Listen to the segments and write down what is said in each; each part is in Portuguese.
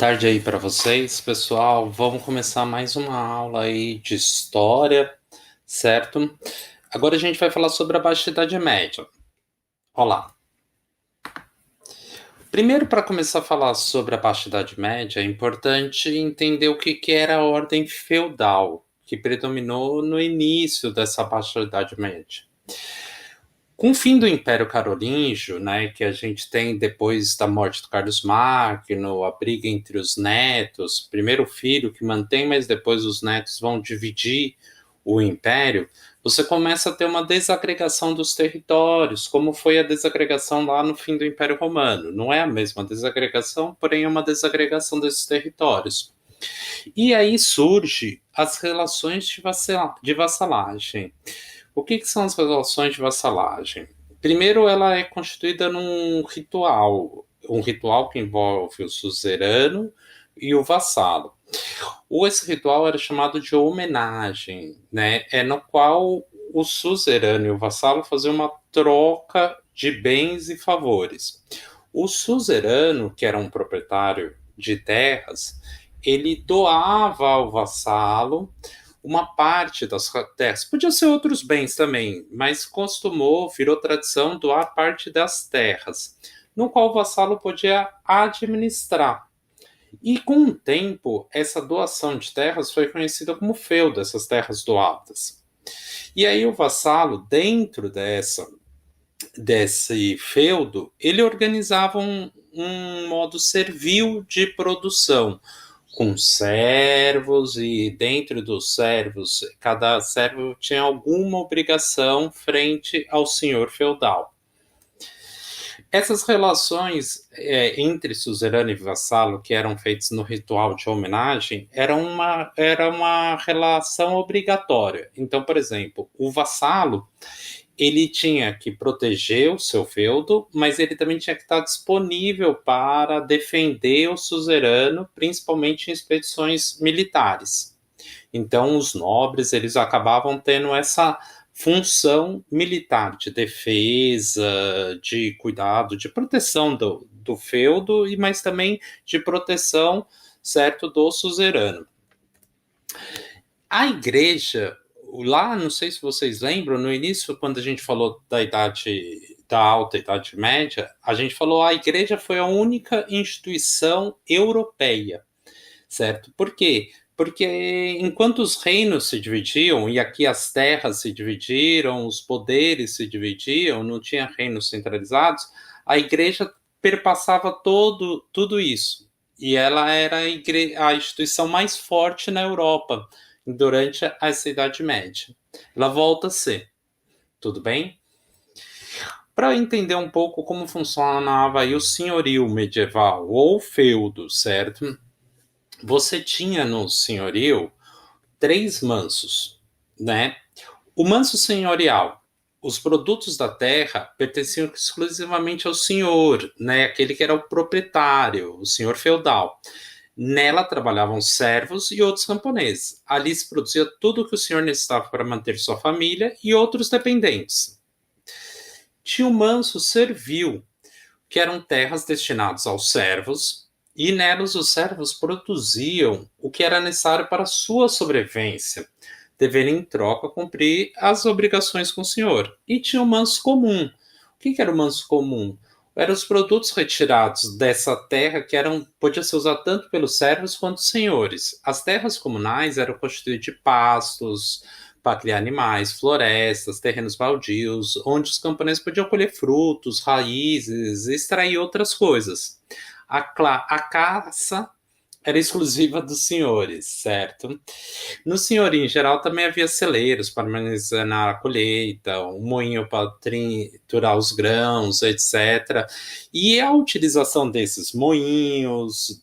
Tarde aí para vocês, pessoal. Vamos começar mais uma aula aí de história, certo? Agora a gente vai falar sobre a Baixa Idade Média. Olá. Primeiro, para começar a falar sobre a Baixa Idade Média, é importante entender o que era a ordem feudal, que predominou no início dessa Baixa Idade Média. Com o fim do Império Carolíngio, né, que a gente tem depois da morte do Carlos Magno, a briga entre os netos, primeiro o filho que mantém, mas depois os netos vão dividir o império, você começa a ter uma desagregação dos territórios, como foi a desagregação lá no fim do Império Romano. Não é a mesma desagregação, porém é uma desagregação desses territórios. E aí surge as relações de vassalagem. O que são as relações de vassalagem? Primeiro, ela é constituída num ritual, um ritual que envolve o suzerano e o vassalo. Esse ritual era chamado de homenagem, né? É no qual o suzerano e o vassalo faziam uma troca de bens e favores. O suzerano, que era um proprietário de terras, ele doava ao vassalo uma parte das terras. Podia ser outros bens também, mas virou tradição doar parte das terras, no qual o vassalo podia administrar. E com o tempo, essa doação de terras foi conhecida como feudo, essas terras doadas. E aí o vassalo, dentro desse feudo, ele organizava um modo servil de produção, com servos, e dentro dos servos, cada servo tinha alguma obrigação frente ao senhor feudal. Essas relações entre suzerano e vassalo, que eram feitas no ritual de homenagem, era uma relação obrigatória. Então, por exemplo, o vassalo ele tinha que proteger o seu feudo, mas ele também tinha que estar disponível para defender o suzerano, principalmente em expedições militares. Então, os nobres eles acabavam tendo essa função militar de defesa, de cuidado, de proteção do feudo, mas também de proteção, certo, do suzerano. A igreja, lá, não sei se vocês lembram, no início, quando a gente falou da Alta Idade Média, a gente falou que a igreja foi a única instituição europeia, certo? Por quê? Porque enquanto os reinos se dividiam, e aqui as terras se dividiram, os poderes se dividiam, não tinha reinos centralizados, a igreja perpassava tudo isso. E ela era a instituição mais forte na Europa durante essa Idade Média. Ela volta a ser. Tudo bem? Para entender um pouco como funcionava aí o senhorio medieval, ou feudo, certo? Você tinha no senhorio 3 mansos, né? O manso senhorial, os produtos da terra pertenciam exclusivamente ao senhor, né? Aquele que era o proprietário, o senhor feudal. Nela trabalhavam servos e outros camponeses. Ali se produzia tudo o que o senhor necessitava para manter sua família e outros dependentes. Tinha o manso servil, que eram terras destinadas aos servos, e nelas os servos produziam o que era necessário para a sua sobrevivência, devendo em troca cumprir as obrigações com o senhor. E tinha o manso comum. O que era o manso comum? Eram os produtos retirados dessa terra que podia ser usado tanto pelos servos quanto os senhores. As terras comunais eram constituídas de pastos para criar animais, florestas, terrenos baldios, onde os camponeses podiam colher frutos, raízes, extrair outras coisas. A caça era exclusiva dos senhores, certo? No senhorio, em geral, também havia celeiros para armazenar a colheita, um moinho para triturar os grãos, etc. E a utilização desses moinhos,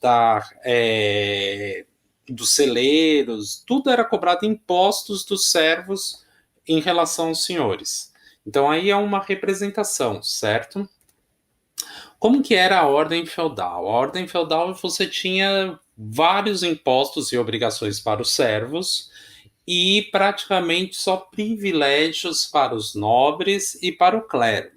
dos celeiros, tudo era cobrado impostos dos servos em relação aos senhores. Então aí é uma representação, certo? Como que era a ordem feudal? A ordem feudal você tinha vários impostos e obrigações para os servos e praticamente só privilégios para os nobres e para o clero.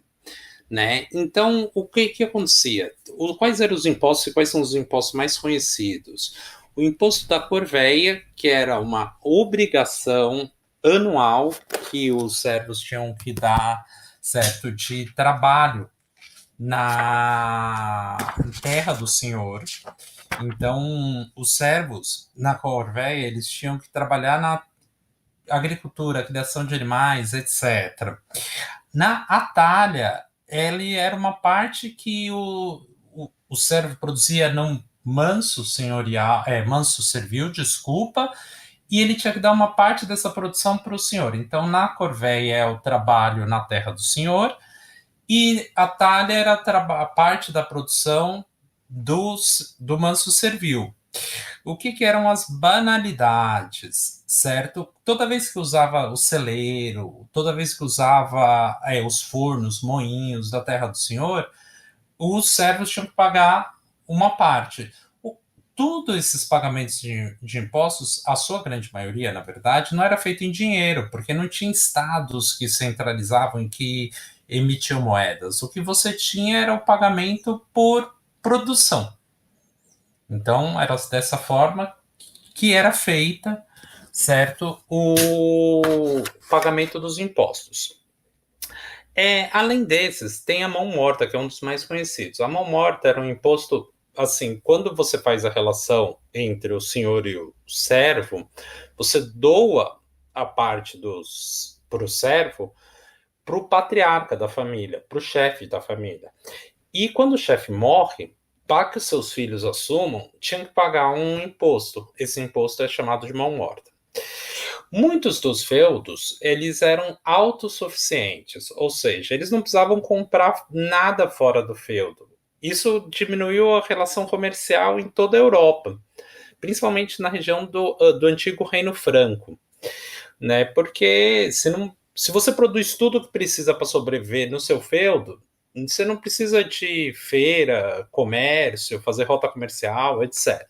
né? Então, o que acontecia? Quais eram os impostos e quais são os impostos mais conhecidos? O imposto da corveia, que era uma obrigação anual que os servos tinham que dar, certo, de trabalho na terra do senhor. Então, os servos na corveia, eles tinham que trabalhar na agricultura, criação de animais, etc. Na Atalha, ele era uma parte que o servo produzia num manso senhorial, manso servil, desculpa, e ele tinha que dar uma parte dessa produção para o senhor. Então, na corveia é o trabalho na terra do senhor, e a talha era a parte da produção do manso servil. O que eram as banalidades, certo? Toda vez que usava o celeiro, toda vez que usava os fornos, moinhos da terra do senhor, os servos tinham que pagar uma parte. Todos esses pagamentos de impostos, a sua grande maioria, na verdade, não era feito em dinheiro, porque não tinha estados que centralizavam e que emitiam moedas. O que você tinha era o pagamento por produção. Então, era dessa forma que era feita, certo, o pagamento dos impostos. Além desses, tem a mão morta, que é um dos mais conhecidos. A mão morta era um imposto, assim, quando você faz a relação entre o senhor e o servo, você doa a parte para o servo para o patriarca da família, para o chefe da família. E quando o chefe morre, para que os seus filhos assumam, tinham que pagar um imposto. Esse imposto é chamado de mão morta. Muitos dos feudos, eles eram autossuficientes, ou seja, eles não precisavam comprar nada fora do feudo. Isso diminuiu a relação comercial em toda a Europa, principalmente na região do antigo Reino Franco, né? Porque se você produz tudo que precisa para sobreviver no seu feudo, você não precisa de feira, comércio, fazer rota comercial, etc.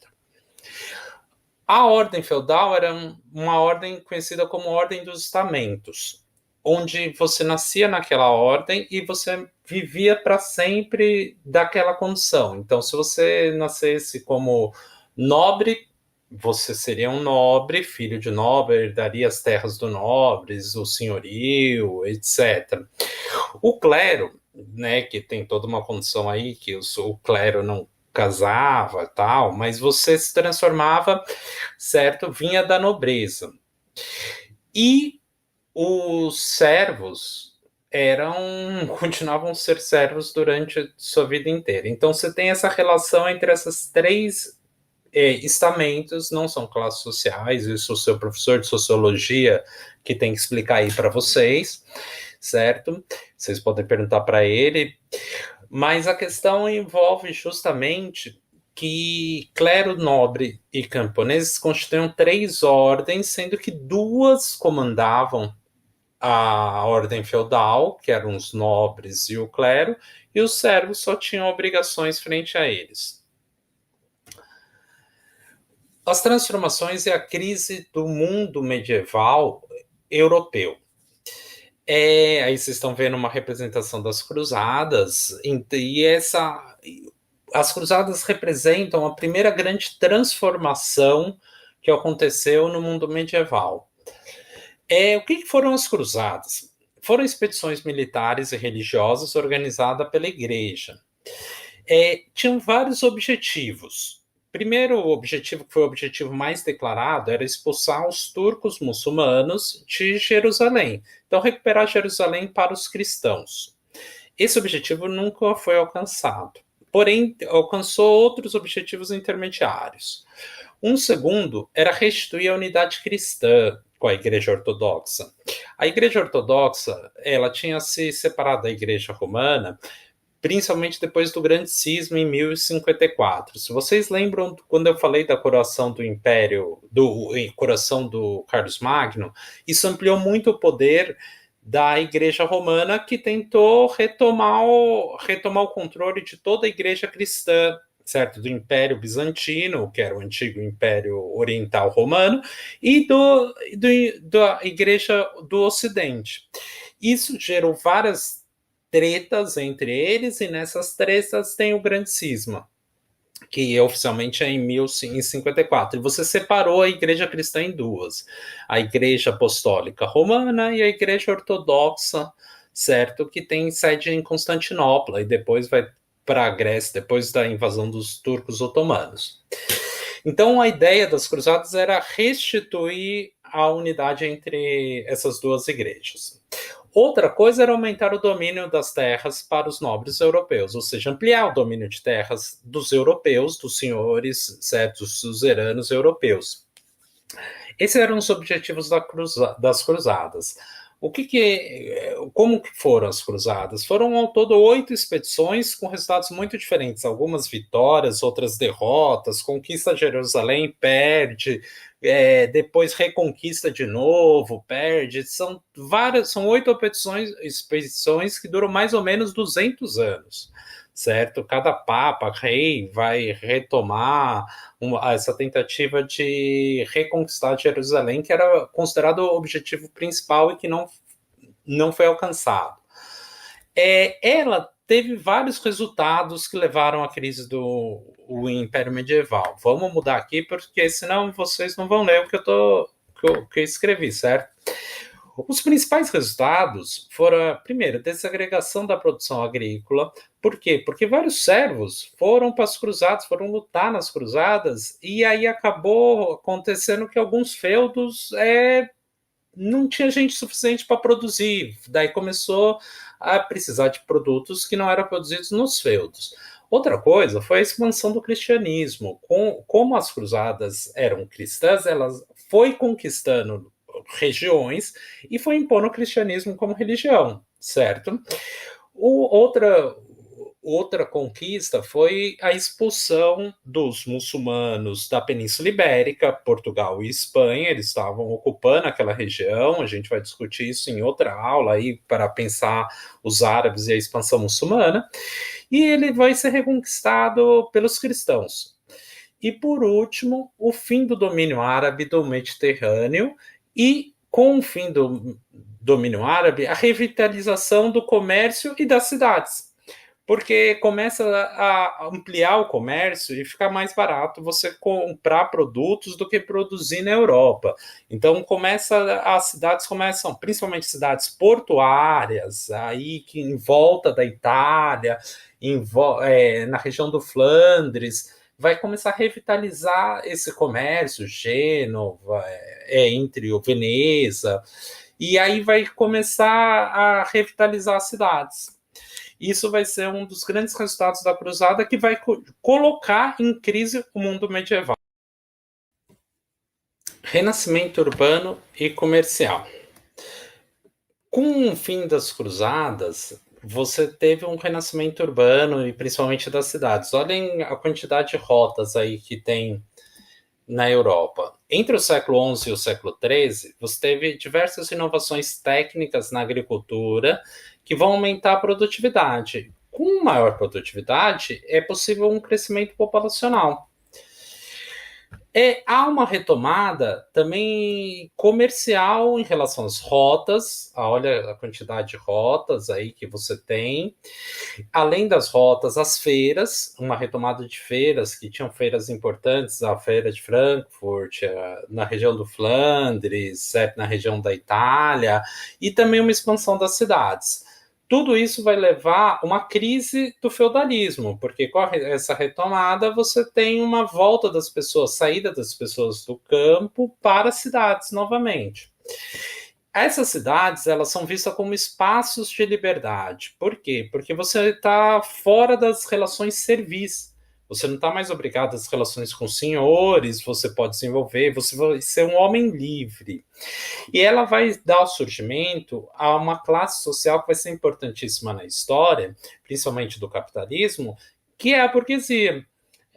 A ordem feudal era uma ordem conhecida como Ordem dos Estamentos, onde você nascia naquela ordem e você vivia para sempre daquela condição. Então, se você nascesse como nobre, você seria um nobre, filho de nobre, herdaria as terras do nobres, o senhorio, etc. O clero, né, que tem toda uma condição aí que o clero não casava, tal, mas você se transformava, certo? Vinha da nobreza. E os servos continuavam a ser servos durante a sua vida inteira. Então você tem essa relação entre essas três estamentos, não são classes sociais, isso o seu professor de sociologia que tem que explicar aí para vocês, certo? Vocês podem perguntar para ele, mas a questão envolve justamente que clero, nobre e camponeses constituíam três ordens, sendo que duas comandavam a ordem feudal, que eram os nobres e o clero, e os servos só tinham obrigações frente a eles. As transformações e a crise do mundo medieval europeu. Aí vocês estão vendo uma representação das cruzadas, as cruzadas representam a primeira grande transformação que aconteceu no mundo medieval. O que foram as cruzadas? Foram expedições militares e religiosas organizadas pela igreja. Tinham vários objetivos. Primeiro, o objetivo, que foi o objetivo mais declarado, era expulsar os turcos muçulmanos de Jerusalém. Então, recuperar Jerusalém para os cristãos. Esse objetivo nunca foi alcançado. Porém, alcançou outros objetivos intermediários. Um segundo era restituir a unidade cristã com a Igreja Ortodoxa. A Igreja Ortodoxa, ela tinha se separado da Igreja Romana, principalmente depois do grande cisma em 1054. Se vocês lembram, quando eu falei da coroação do Império, coroação do Carlos Magno, isso ampliou muito o poder da Igreja Romana, que tentou retomar o controle de toda a Igreja cristã, certo? Do Império Bizantino, que era o antigo Império Oriental Romano, e da Igreja do Ocidente. Isso gerou várias tretas entre eles, e nessas tretas tem o Grande Cisma, que oficialmente é em 1054. E você separou a Igreja Cristã em duas: a Igreja Apostólica Romana e a Igreja Ortodoxa, certo? Que tem sede em Constantinopla e depois vai para a Grécia, depois da invasão dos turcos otomanos. Então a ideia das cruzadas era restituir a unidade entre essas duas igrejas. Outra coisa era aumentar o domínio das terras para os nobres europeus, ou seja, ampliar o domínio de terras dos europeus, dos senhores, certo, dos suzeranos europeus. Esses eram os objetivos das cruzadas. Como que foram as cruzadas? Foram ao todo 8 expedições com resultados muito diferentes, algumas vitórias, outras derrotas, conquista de Jerusalém, perde, depois reconquista de novo, perde. São 8 expedições que duram mais ou menos 200 anos, certo? Cada papa, rei, vai retomar essa tentativa de reconquistar Jerusalém, que era considerado o objetivo principal e que não foi alcançado. Ela teve vários resultados que levaram à crise do Império Medieval. Vamos mudar aqui, porque senão vocês não vão ler o que eu escrevi, certo? Os principais resultados foram, primeiro, a desagregação da produção agrícola. Por quê? Porque vários servos foram para as cruzadas, foram lutar nas cruzadas, e aí acabou acontecendo que alguns feudos não tinha gente suficiente para produzir. Daí começou a precisar de produtos que não eram produzidos nos feudos. Outra coisa foi a expansão do cristianismo. Como as cruzadas eram cristãs, elas foi conquistando regiões e foi impondo o cristianismo como religião, certo? Outra conquista foi a expulsão dos muçulmanos da Península Ibérica, Portugal e Espanha. Eles estavam ocupando aquela região. A gente vai discutir isso em outra aula aí para pensar os árabes e a expansão muçulmana. E ele vai ser reconquistado pelos cristãos. E por último, o fim do domínio árabe do Mediterrâneo, e com o fim do domínio árabe, a revitalização do comércio e das cidades. Porque começa a ampliar o comércio e fica mais barato você comprar produtos do que produzir na Europa. Então as cidades começam, principalmente cidades portuárias, aí que em volta da Itália, na região do Flandres, vai começar a revitalizar esse comércio, Gênova, entre o Veneza, e aí vai começar a revitalizar as cidades. Isso vai ser um dos grandes resultados da cruzada, que vai colocar em crise o mundo medieval. Renascimento urbano e comercial. Com o fim das cruzadas, você teve um renascimento urbano e principalmente das cidades. Olhem a quantidade de rotas aí que tem na Europa. Entre o século XI e o século XIII, você teve diversas inovações técnicas na agricultura que vão aumentar a produtividade. Com maior produtividade, é possível um crescimento populacional. Há uma retomada também comercial em relação às rotas. Olha a quantidade de rotas aí que você tem. Além das rotas, as feiras, uma retomada de feiras, que tinham feiras importantes, a feira de Frankfurt, na região do Flandres, na região da Itália, e também uma expansão das cidades. Tudo isso vai levar a uma crise do feudalismo, porque com essa retomada você tem uma volta das pessoas, saída das pessoas do campo para as cidades novamente. Essas cidades, elas são vistas como espaços de liberdade. Por quê? Porque você está fora das relações servis. Você não está mais obrigado às relações com senhores, você pode desenvolver, você vai ser um homem livre. E ela vai dar o surgimento a uma classe social que vai ser importantíssima na história, principalmente do capitalismo, que é a burguesia.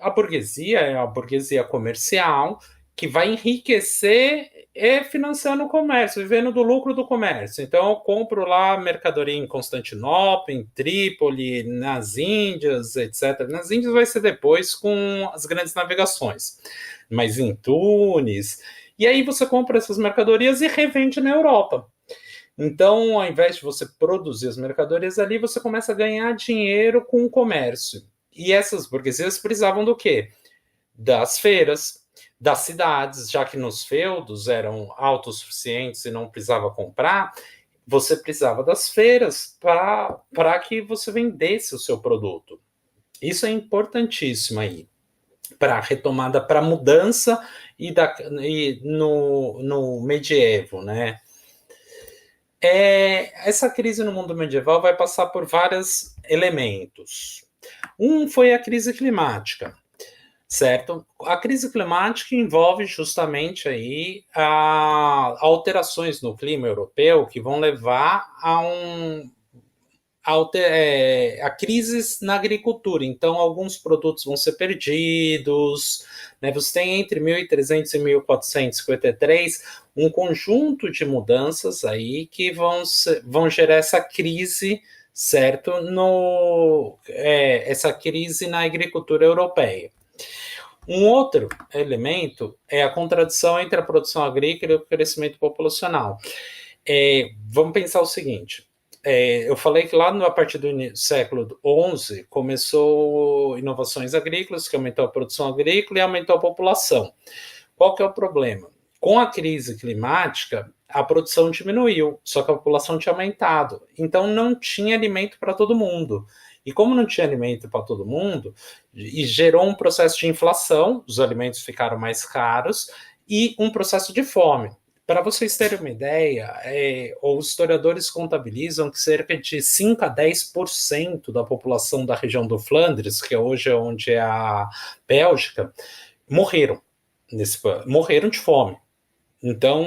A burguesia é a burguesia comercial, que vai enriquecer financiando o comércio, vivendo do lucro do comércio. Então, eu compro lá mercadoria em Constantinopla, em Trípoli, nas Índias, etc. Nas Índias vai ser depois com as grandes navegações, mas em Tunis. E aí você compra essas mercadorias e revende na Europa. Então, ao invés de você produzir as mercadorias ali, você começa a ganhar dinheiro com o comércio. E essas burguesias precisavam do quê? Das feiras, das cidades, já que nos feudos eram autossuficientes e não precisava comprar, você precisava das feiras para que você vendesse o seu produto. Isso é importantíssimo aí para a retomada, para a mudança e no medievo, né? Essa crise no mundo medieval vai passar por vários elementos. Um foi a crise climática, certo? A crise climática envolve justamente aí alterações no clima europeu que vão levar a crises na agricultura. Então, alguns produtos vão ser perdidos. Né? Você tem entre 1300 e 1453 um conjunto de mudanças aí que vão gerar essa crise, certo? Essa crise na agricultura europeia. Um outro elemento é a contradição entre a produção agrícola e o crescimento populacional. Vamos pensar o seguinte: eu falei que lá a partir do século XI começou inovações agrícolas, que aumentou a produção agrícola e aumentou a população. Qual que é o problema? Com a crise climática, a produção diminuiu, só que a população tinha aumentado. Então não tinha alimento para todo mundo. E como não tinha alimento para todo mundo, e gerou um processo de inflação, os alimentos ficaram mais caros, e um processo de fome. Para vocês terem uma ideia, os historiadores contabilizam que cerca de 5 a 10% da população da região do Flandres, que hoje é onde é a Bélgica, morreram de fome. Então,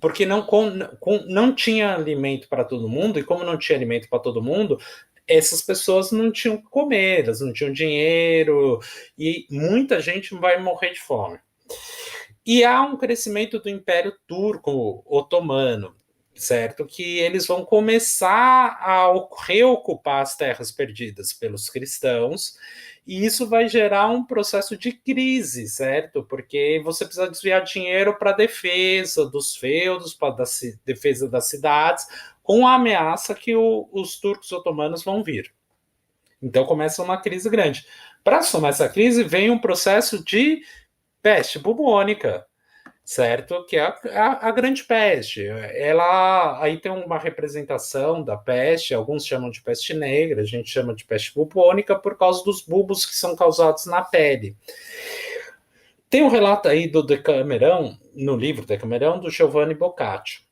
porque não tinha alimento para todo mundo, e como não tinha alimento para todo mundo, essas pessoas não tinham que comer, elas não tinham dinheiro, e muita gente vai morrer de fome. E há um crescimento do Império Turco Otomano, certo? Que eles vão começar a reocupar as terras perdidas pelos cristãos, e isso vai gerar um processo de crise, certo? Porque você precisa desviar dinheiro para a defesa dos feudos, para a defesa das cidades, com a ameaça que os turcos otomanos vão vir. Então começa uma crise grande. Para somar essa crise, vem um processo de peste bubônica, certo? Que é a grande peste. Ela aí tem uma representação da peste, alguns chamam de peste negra, a gente chama de peste bubônica por causa dos bulbos que são causados na pele. Tem um relato aí do Decamerão, no livro Decamerão, do Giovanni Boccaccio.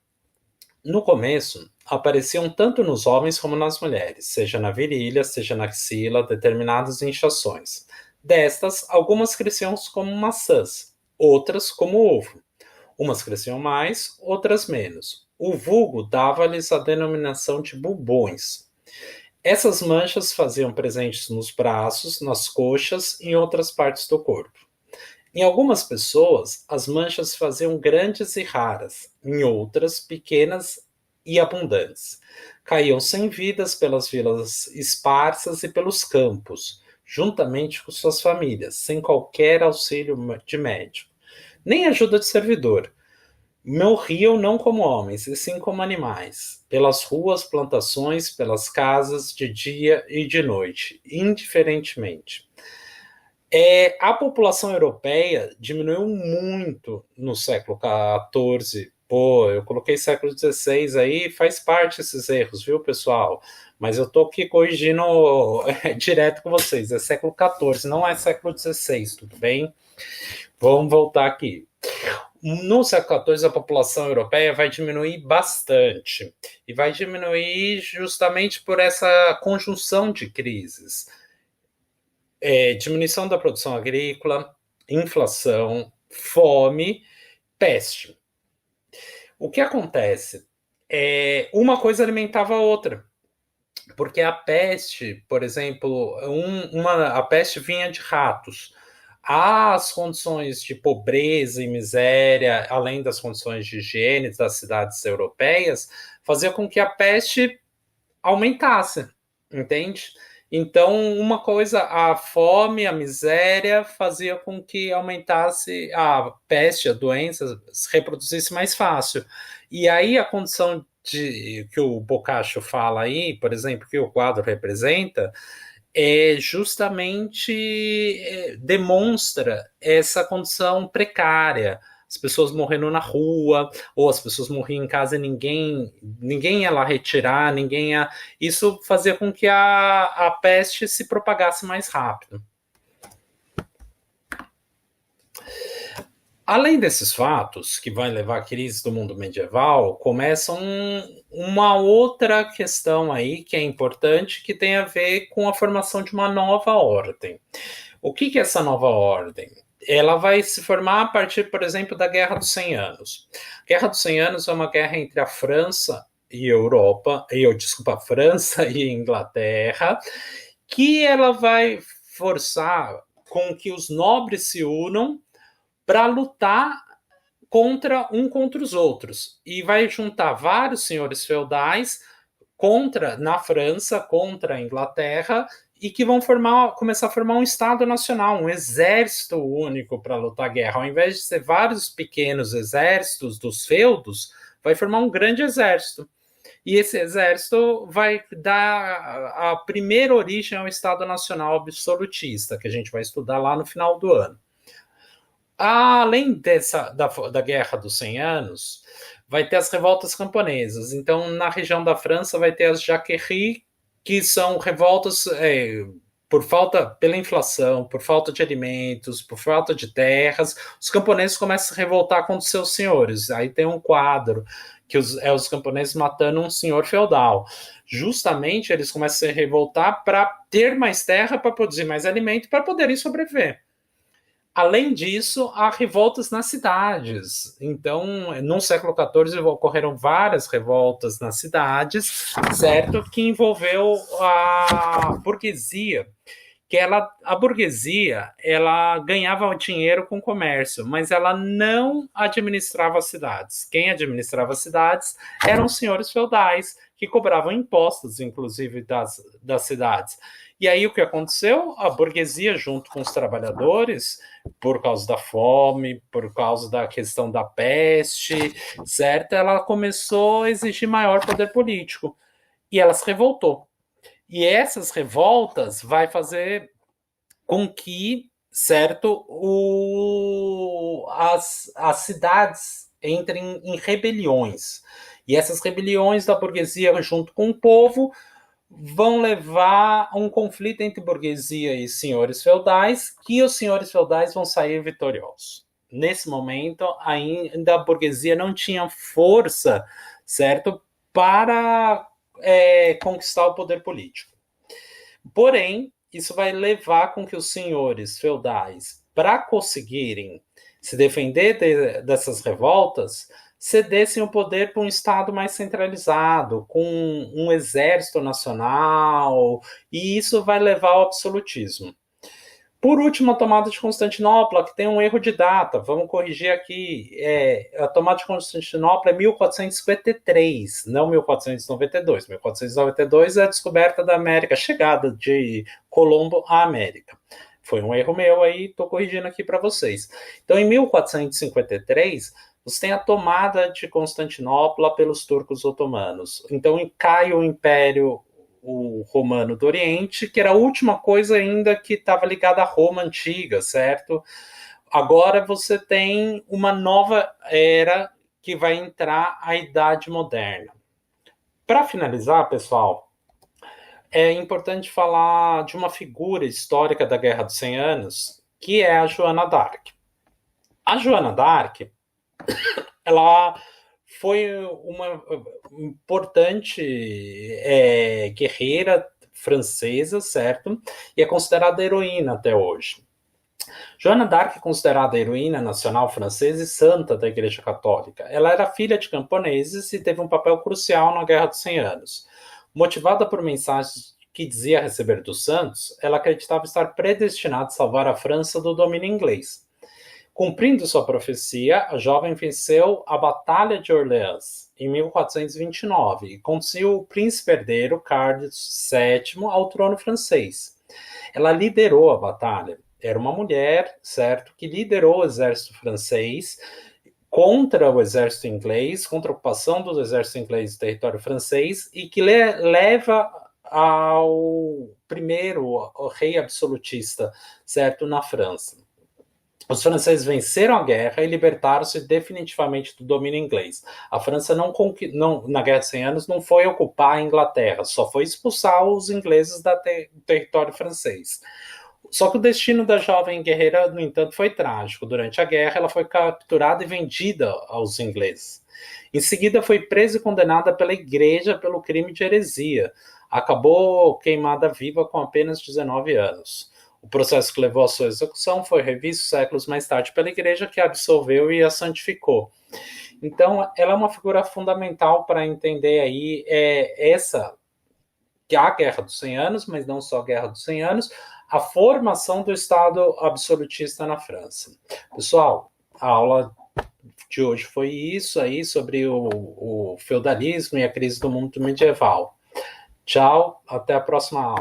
No começo, apareciam tanto nos homens como nas mulheres, seja na virilha, seja na axila, determinadas inchações. Destas, algumas cresciam como maçãs, outras como ovo. Umas cresciam mais, outras menos. O vulgo dava-lhes a denominação de bubões. Essas manchas faziam presentes nos braços, nas coxas e em outras partes do corpo. Em algumas pessoas, as manchas faziam grandes e raras, em outras, pequenas e abundantes. Caíam sem vidas pelas vilas esparsas e pelos campos, juntamente com suas famílias, sem qualquer auxílio de médico, nem ajuda de servidor. Morriam não como homens, e sim como animais, pelas ruas, plantações, pelas casas, de dia e de noite, indiferentemente. A população europeia diminuiu muito no século XIV. Pô, eu coloquei século XVI aí, faz parte desses erros, viu, pessoal? Mas eu tô aqui corrigindo direto com vocês. É século XIV, não é século XVI, tudo bem? Vamos voltar aqui. No século XIV, a população europeia vai diminuir bastante. E vai diminuir justamente por essa conjunção de crises. Diminuição da produção agrícola, inflação, fome, peste. O que acontece? Uma coisa alimentava a outra. Porque a peste, por exemplo, a peste vinha de ratos. As condições de pobreza e miséria, além das condições de higiene das cidades europeias, fazia com que a peste aumentasse, entende? Então, uma coisa, a fome, a miséria, fazia com que aumentasse a peste, a doença, se reproduzisse mais fácil. E aí a condição que o Boccaccio fala aí, por exemplo, que o quadro representa, justamente demonstra essa condição precária. As pessoas morrendo na rua, ou as pessoas morriam em casa e ninguém ia lá retirar, Isso fazia com que a peste se propagasse mais rápido. Além desses fatos, que vai levar à crise do mundo medieval, começa uma outra questão aí que é importante, que tem a ver com a formação de uma nova ordem. O que é essa nova ordem? Ela vai se formar a partir, por exemplo, da Guerra dos 100 Anos. A Guerra dos 100 Anos é uma guerra entre a França e a França e a Inglaterra, que ela vai forçar com que os nobres se unam para lutar contra os outros. E vai juntar vários senhores feudais na França, contra a Inglaterra, e que vão começar a formar um Estado Nacional, um exército único para lutar a guerra. Ao invés de ser vários pequenos exércitos dos feudos, vai formar um grande exército. E esse exército vai dar a primeira origem ao Estado Nacional absolutista, que a gente vai estudar lá no final do ano. Além da Guerra dos 100 Anos, vai ter as revoltas camponesas. Então, na região da França, vai ter as Jacqueries, que são revoltas pela inflação, por falta de alimentos, por falta de terras. Os camponeses começam a se revoltar contra os seus senhores. Aí tem um quadro que os camponeses matando um senhor feudal. Justamente, eles começam a se revoltar para ter mais terra, para produzir mais alimento, para poderem sobreviver. Além disso, há revoltas nas cidades. Então, no século XIV, ocorreram várias revoltas nas cidades, certo? Que envolveu a burguesia. A burguesia, ela ganhava dinheiro com comércio, mas ela não administrava as cidades. Quem administrava as cidades eram os senhores feudais, que cobravam impostos, inclusive, das cidades. E aí o que aconteceu? A burguesia, junto com os trabalhadores, por causa da fome, por causa da questão da peste, certo? Ela começou a exigir maior poder político. E ela se revoltou. E essas revoltas vai fazer com que, certo, as cidades entrem em rebeliões. E essas rebeliões da burguesia junto com o povo vão levar a um conflito entre burguesia e senhores feudais, que os senhores feudais vão sair vitoriosos. Nesse momento, ainda a burguesia não tinha força, certo, para conquistar o poder político. Porém, isso vai levar com que os senhores feudais, para conseguirem se defender dessas revoltas, cedessem o poder para um Estado mais centralizado, com um exército nacional, e isso vai levar ao absolutismo. Por último, a tomada de Constantinopla, que tem um erro de data, vamos corrigir aqui. A tomada de Constantinopla é 1453, não 1492. 1492 é a descoberta da América, a chegada de Colombo à América. Foi um erro meu aí, estou corrigindo aqui para vocês. Então, em 1453, você tem a tomada de Constantinopla pelos turcos otomanos. Então, cai o Império Romano do Oriente, que era a última coisa ainda que estava ligada à Roma antiga, certo? Agora você tem uma nova era que vai entrar a Idade Moderna. Para finalizar, pessoal, é importante falar de uma figura histórica da Guerra dos 100 Anos, que é a Joana d'Arc. A Joana d'Arc, ela foi uma importante guerreira francesa, certo? E é considerada heroína até hoje. Joana d'Arc é considerada heroína nacional francesa e santa da Igreja Católica. Ela era filha de camponeses e teve um papel crucial na Guerra dos 100 Anos. Motivada por mensagens que dizia receber dos santos, ela acreditava estar predestinada a salvar a França do domínio inglês. Cumprindo sua profecia, a jovem venceu a Batalha de Orleans em 1429 e conduziu o príncipe herdeiro Carlos VII ao trono francês. Ela liderou a batalha. Era uma mulher, certo, que liderou o exército francês contra o exército inglês, contra a ocupação do exército inglês do território francês, e que leva ao primeiro rei absolutista, certo, na França. Os franceses venceram a guerra e libertaram-se definitivamente do domínio inglês. A França na Guerra de 100 Anos não foi ocupar a Inglaterra, só foi expulsar os ingleses do território francês. Só que o destino da jovem guerreira, no entanto, foi trágico. Durante a guerra, ela foi capturada e vendida aos ingleses. Em seguida, foi presa e condenada pela igreja pelo crime de heresia. Acabou queimada viva com apenas 19 anos. O processo que levou à sua execução foi revisto séculos mais tarde pela igreja, que a absolveu e a santificou. Então, ela é uma figura fundamental para entender aí que a Guerra dos 100 Anos, mas não só a Guerra dos 100 Anos, a formação do Estado absolutista na França. Pessoal, a aula de hoje foi isso aí, sobre o feudalismo e a crise do mundo medieval. Tchau, até a próxima aula.